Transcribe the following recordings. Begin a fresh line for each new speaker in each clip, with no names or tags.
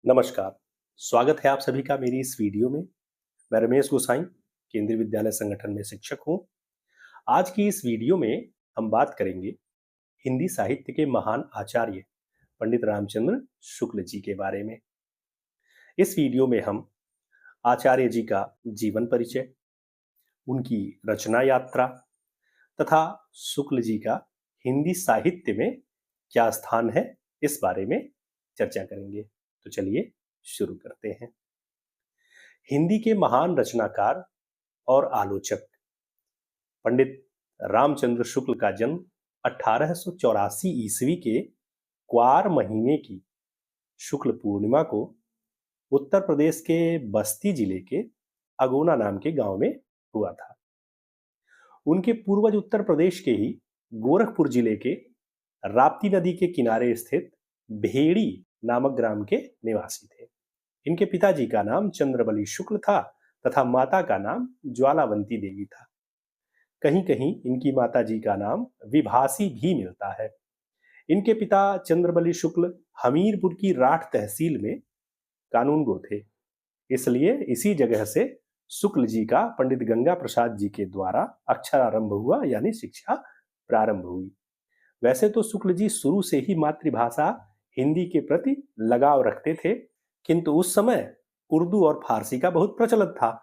नमस्कार। स्वागत है आप सभी का मेरी इस वीडियो में। मैं रमेश गोसाई, केंद्रीय विद्यालय संगठन में शिक्षक हूँ। आज की इस वीडियो में हम बात करेंगे हिंदी साहित्य के महान आचार्य पंडित रामचंद्र शुक्ल जी के बारे में। इस वीडियो में हम आचार्य जी का जीवन परिचय, उनकी रचना यात्रा तथा शुक्ल जी का हिंदी साहित्य में क्या स्थान है, इस बारे में चर्चा करेंगे। तो चलिए शुरू करते हैं। हिंदी के महान रचनाकार और आलोचक पंडित रामचंद्र शुक्ल का जन्म 1884 ईस्वी के क्वार महीने की शुक्ल पूर्णिमा को उत्तर प्रदेश के बस्ती जिले के अगोना नाम के गांव में हुआ था। उनके पूर्वज उत्तर प्रदेश के ही गोरखपुर जिले के राप्ती नदी के किनारे स्थित भेड़ी नामक ग्राम के निवासी थे। इनके पिताजी का नाम चंद्रबली शुक्ल था तथा माता का नाम ज्वालावंती देवी था। कहीं कहीं इनकी माताजी का नाम विभासी भी मिलता है। इनके पिता चंद्रबली शुक्ल हमीरपुर की राठ तहसील में कानूनगो थे, इसलिए इसी जगह से शुक्ल जी का पंडित गंगा प्रसाद जी के द्वारा अक्षरारंभ हुआ, यानी शिक्षा प्रारंभ हुई। वैसे तो शुक्ल जी शुरू से ही मातृभाषा हिंदी के प्रति लगाव रखते थे, किंतु उस समय उर्दू और फारसी का बहुत प्रचलन था।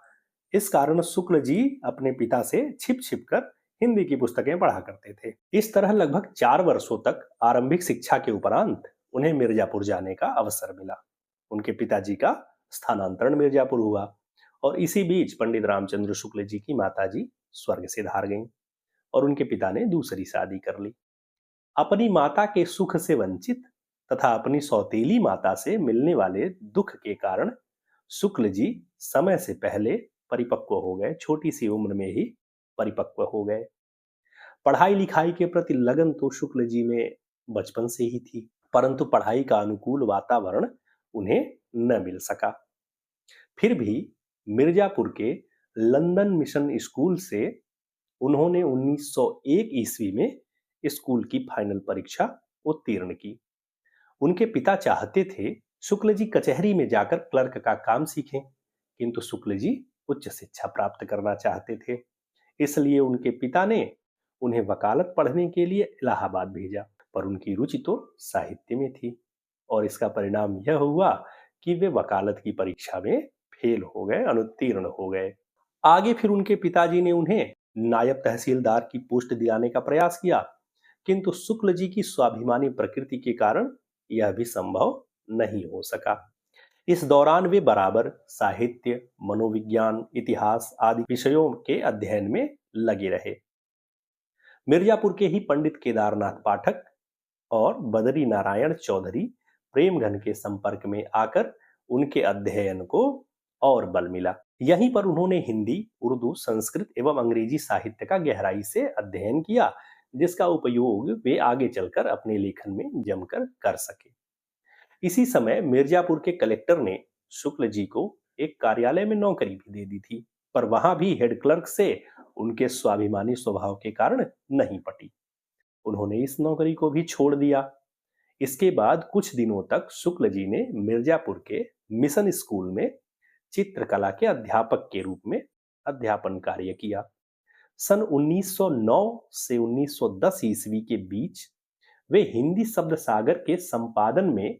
इस कारण शुक्ल जी अपने पिता से छिप छिप कर हिंदी की पुस्तकें पढ़ा करते थे। इस तरह लगभग 4 वर्षों तक आरंभिक शिक्षा के उपरांत उन्हें मिर्जापुर जाने का अवसर मिला। उनके पिताजी का स्थानांतरण मिर्जापुर हुआ और इसी बीच पंडित रामचंद्र शुक्ल जी की माताजी स्वर्ग से धार गईं और उनके पिता ने दूसरी शादी कर ली। अपनी माता के सुख से वंचित तथा अपनी सौतेली माता से मिलने वाले दुख के कारण शुक्ल जी समय से पहले परिपक्व हो गए, छोटी सी उम्र में ही परिपक्व हो गए। पढ़ाई लिखाई के प्रति लगन तो शुक्ल जी में बचपन से ही थी, परंतु पढ़ाई का अनुकूल वातावरण उन्हें न मिल सका। फिर भी मिर्जापुर के लंदन मिशन स्कूल से उन्होंने 1901 ईस्वी में स्कूल की फाइनल परीक्षा उत्तीर्ण की। उनके पिता चाहते थे शुक्ल जी कचहरी में जाकर क्लर्क का काम सीखें, किंतु शुक्ल जी उच्च शिक्षा प्राप्त करना चाहते थे, इसलिए उनके पिता ने उन्हें वकालत पढ़ने के लिए इलाहाबाद भेजा। पर उनकी रुचि तो साहित्य में थी और इसका परिणाम यह हुआ कि वे वकालत की परीक्षा में फेल हो गए, अनुत्तीर्ण हो गए। आगे फिर उनके पिताजी ने उन्हें नायब तहसीलदार की पोस्ट दिलाने का प्रयास किया, किंतु शुक्ल जी की स्वाभिमानी प्रकृति के कारण यह भी संभव नहीं हो सका। इस दौरान वे बराबर साहित्य, मनोविज्ञान, इतिहास आदि विषयों के अध्ययन में लगे रहे। मिर्जापुर के ही पंडित केदारनाथ पाठक और बदरी नारायण चौधरी प्रेमघन के संपर्क में आकर उनके अध्ययन को और बल मिला। यहीं पर उन्होंने हिंदी, उर्दू, संस्कृत एवं अंग्रेजी साहित्य का गहराई से अध्ययन किया, जिसका उपयोग वे आगे चलकर अपने लेखन में जमकर कर सके। इसी समय मिर्जापुर के कलेक्टर ने शुक्ल जी को एक कार्यालय में नौकरी भी दे दी थी, पर वहां भी हेड क्लर्क से उनके स्वाभिमानी स्वभाव के कारण नहीं पटी। उन्होंने इस नौकरी को भी छोड़ दिया। इसके बाद कुछ दिनों तक शुक्ल जी ने मिर्जापुर के मिशन स्कूल में चित्रकला के अध्यापक के रूप में अध्यापन कार्य किया। सन 1909 से 1910 ईस्वी के बीच वे हिंदी शब्द सागर के संपादन में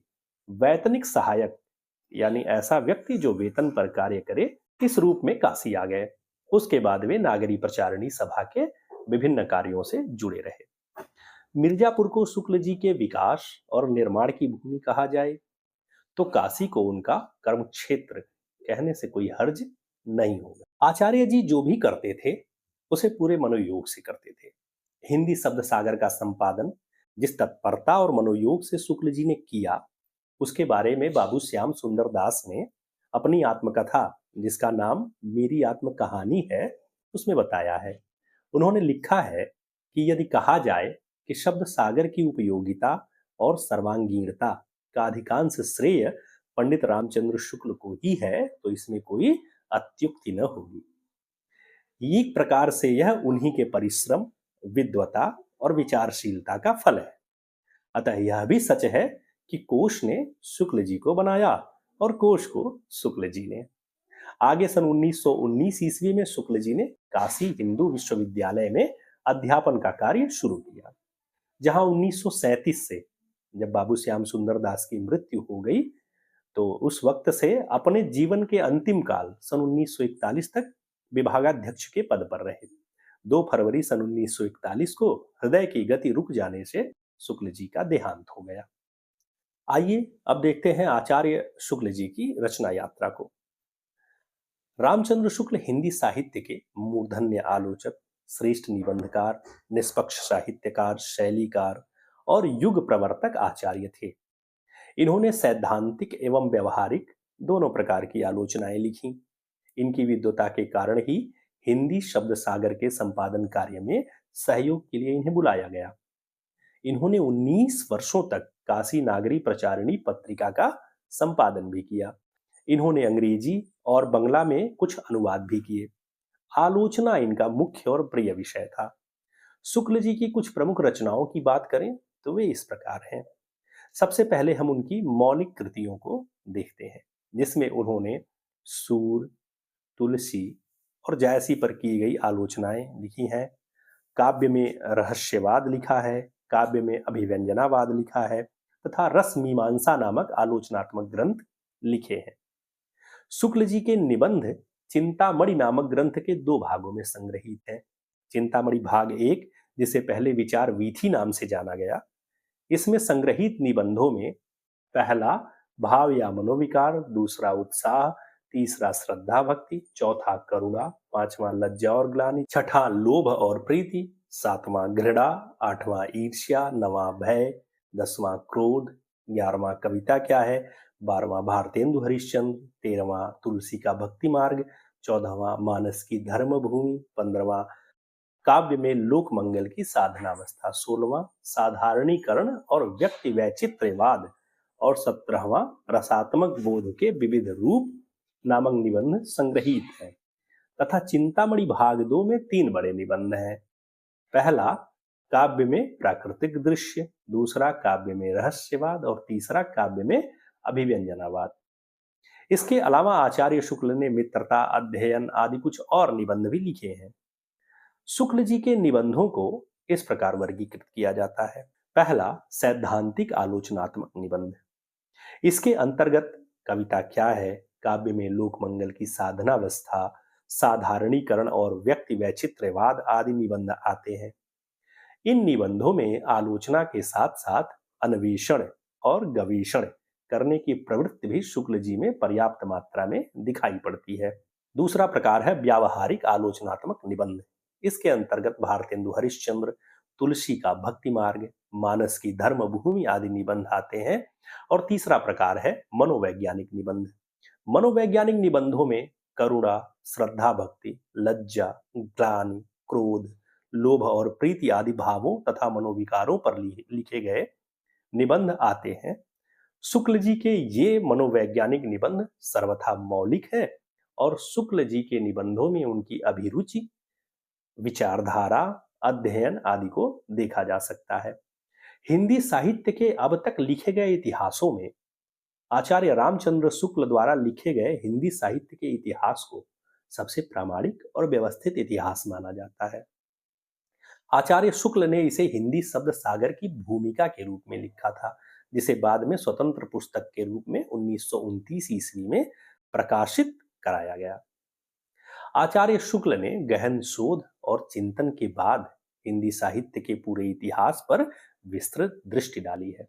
वैतनिक सहायक, यानी ऐसा व्यक्ति जो वेतन पर कार्य करे, इस रूप में काशी आ गए। उसके बाद वे नागरी प्रचारणी सभा के विभिन्न कार्यों से जुड़े रहे। मिर्जापुर को शुक्ल जी के विकास और निर्माण की भूमि कहा जाए तो काशी को उनका कर्म क्षेत्र कहने से कोई हर्ज नहीं होगा। आचार्य जी जो भी करते थे उसे पूरे मनोयोग से करते थे। हिंदी शब्द सागर का संपादन जिस तत्परता और मनोयोग से शुक्ल जी ने किया, उसके बारे में बाबू श्याम सुंदर दास ने अपनी आत्मकथा, जिसका नाम मेरी आत्म कहानी है, उसमें बताया है। उन्होंने लिखा है कि यदि कहा जाए कि शब्द सागर की उपयोगिता और सर्वांगीणता का अधिकांश श्रेय पंडित रामचंद्र शुक्ल को ही है, तो इसमें कोई अत्युक्ति न होगी। एक प्रकार से यह उन्हीं के परिश्रम, विद्वता और विचारशीलता का फल है। अतः यह भी सच है कि कोश ने शुक्ल जी को बनाया और कोश को शुक्ल जी ने। आगे सन 1919 ईस्वी में शुक्ल जी ने काशी हिंदू विश्वविद्यालय में अध्यापन का कार्य शुरू किया, जहां 1937 से, जब बाबू श्याम सुंदर दास की मृत्यु हो गई, तो उस वक्त से अपने जीवन के अंतिम काल सन 1941 तक विभागाध्यक्ष के पद पर रहे। 2 फरवरी सन 1941 को हृदय की गति रुक जाने से शुक्ल जी का देहांत हो गया। आइए अब देखते हैं आचार्य शुक्ल जी की रचना यात्रा को। रामचंद्र शुक्ल हिंदी साहित्य के मूर्धन्य आलोचक, श्रेष्ठ निबंधकार, निष्पक्ष साहित्यकार, शैलीकार और युग प्रवर्तक आचार्य थे। इन्होंने सैद्धांतिक एवं व्यवहारिक दोनों प्रकार की आलोचनाएं लिखी। इनकी विद्वता के कारण ही हिंदी शब्द सागर के संपादन कार्य में सहयोग के लिए इन्हें बुलाया गया। इन्होंने 19 वर्षों तक काशी नागरी प्रचारिणी पत्रिका का संपादन भी किया। इन्होंने अंग्रेजी और बंगला में कुछ अनुवाद भी किए। आलोचना इनका मुख्य और प्रिय विषय था। शुक्ल जी की कुछ प्रमुख रचनाओं की बात करें तो वे इस प्रकार हैं। सबसे पहले हम उनकी मौलिक कृतियों को देखते हैं, जिसमें उन्होंने सूर, तुलसी और जायसी पर की गई आलोचनाएं लिखी हैं। काव्य में रहस्यवाद लिखा है, काव्य में अभिव्यंजनावाद लिखा है तथा रस मीमांसा नामक आलोचनात्मक ग्रंथ लिखे हैं। शुक्ल जी के निबंध चिंतामणि नामक ग्रंथ के 2 भागों में संग्रहित हैं। चिंतामणि भाग 1, जिसे पहले विचार वीथी नाम से जाना गया, इसमें संग्रहित निबंधों में पहला भाव या मनोविकार, दूसरा उत्साह, तीसरा श्रद्धा भक्ति, चौथा करुणा, पांचवां लज्जा और ग्लानि, छठा लोभ और प्रीति, सातवां घृणा, आठवां ईर्ष्या, नवां भय, 10वां क्रोध, 11वां कविता क्या है, 12वां भारतेंदु हरिश्चंद्र, 13वां तुलसी का भक्ति मार्ग, 14वां मानस की धर्म भूमि, 15वां काव्य में लोक मंगल की साधनावस्था, 16वां साधारणीकरण और व्यक्ति वैचित्र्यवाद और 17वां रसात्मक बोध के विविध रूप नामक निबंध संग्रहित है। तथा चिंतामणि भाग 2 में 3 बड़े निबंध हैं। पहला काव्य में प्राकृतिक दृश्य, दूसरा काव्य में रहस्यवाद और तीसरा काव्य में अभिव्यंजनावाद। इसके अलावा आचार्य शुक्ल ने मित्रता, अध्ययन आदि कुछ और निबंध भी लिखे हैं। शुक्ल जी के निबंधों को इस प्रकार वर्गीकृत किया जाता है। पहला सैद्धांतिक आलोचनात्मक निबंध। इसके अंतर्गत कविता क्या है, काव्य में लोक मंगल की साधनावस्था, साधारणीकरण और व्यक्ति वैचित्र्यवाद आदि निबंध आते हैं। इन निबंधों में आलोचना के साथ साथ अन्वेषण और गवेषण करने की प्रवृत्ति भी शुक्ल जी में पर्याप्त मात्रा में दिखाई पड़ती है। दूसरा प्रकार है व्यावहारिक आलोचनात्मक निबंध। इसके अंतर्गत भारतेंदु हरिश्चंद्र, तुलसी का भक्ति मार्ग, मानस की धर्म भूमि आदि निबंध आते हैं। और तीसरा प्रकार है मनोवैज्ञानिक निबंध। मनोवैज्ञानिक निबंधों में करुणा, श्रद्धा भक्ति, लज्जा, ग्लानि, क्रोध, लोभ और प्रीति आदि भावों तथा मनोविकारों पर लिखे गए निबंध आते हैं। शुक्ल जी के ये मनोवैज्ञानिक निबंध सर्वथा मौलिक है और शुक्ल जी के निबंधों में उनकी अभिरुचि, विचारधारा, अध्ययन आदि को देखा जा सकता है। हिंदी साहित्य के अब तक लिखे गए इतिहासों में आचार्य रामचंद्र शुक्ल द्वारा लिखे गए हिंदी साहित्य के इतिहास को सबसे प्रामाणिक और व्यवस्थित इतिहास माना जाता है। आचार्य शुक्ल ने इसे हिंदी शब्द सागर की भूमिका के रूप में लिखा था, जिसे बाद में स्वतंत्र पुस्तक के रूप में 1929 ईस्वी में प्रकाशित कराया गया। आचार्य शुक्ल ने गहन शोध और चिंतन के बाद हिंदी साहित्य के पूरे इतिहास पर विस्तृत दृष्टि डाली है।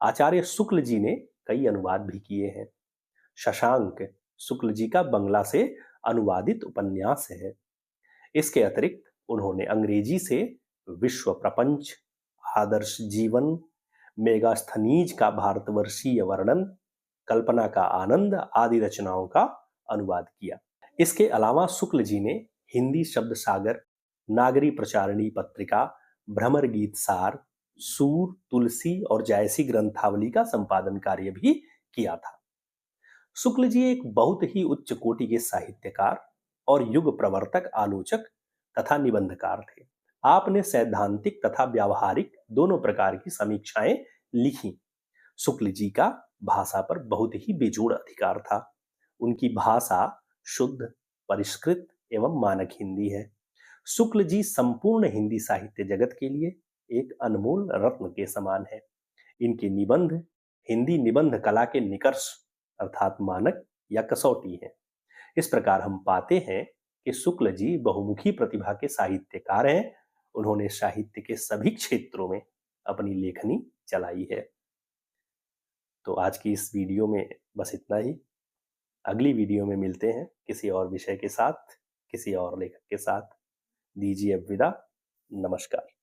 आचार्य शुक्ल जी ने कई अनुवाद भी किए हैं। शशांक शुक्ल जी का बंगला से अनुवादित उपन्यास है। इसके अतिरिक्त उन्होंने अंग्रेजी से विश्व प्रपंच, आदर्श जीवन, मेगास्थनीज का भारतवर्षीय वर्णन, कल्पना का आनंद आदि रचनाओं का अनुवाद किया। इसके अलावा शुक्ल जी ने हिंदी शब्द सागर, नागरी प्रचारिणी पत्रिका, भ्रमर गीत सार, सूर, तुलसी और जायसी ग्रंथावली का संपादन कार्य भी किया था। शुक्ल जी एक बहुत ही उच्च कोटि के साहित्यकार और युग प्रवर्तक आलोचक तथा निबंधकार थे। आपने सैद्धांतिक तथा व्यावहारिक दोनों प्रकार की समीक्षाएं लिखी। शुक्ल जी का भाषा पर बहुत ही बेजोड़ अधिकार था। उनकी भाषा शुद्ध, परिष्कृत एवं मानक हिंदी है। शुक्ल जी संपूर्ण हिंदी साहित्य जगत के लिए एक अनमोल रत्न के समान है। इनके निबंध हिंदी निबंध कला के निकर्ष अर्थात मानक या कसौटी है। इस प्रकार हम पाते हैं कि शुक्ल जी बहुमुखी प्रतिभा के साहित्यकार हैं। उन्होंने साहित्य के सभी क्षेत्रों में अपनी लेखनी चलाई है। तो आज की इस वीडियो में बस इतना ही। अगली वीडियो में मिलते हैं किसी और विषय के साथ, किसी और लेखक के साथ। दीजिए अब विदा। नमस्कार।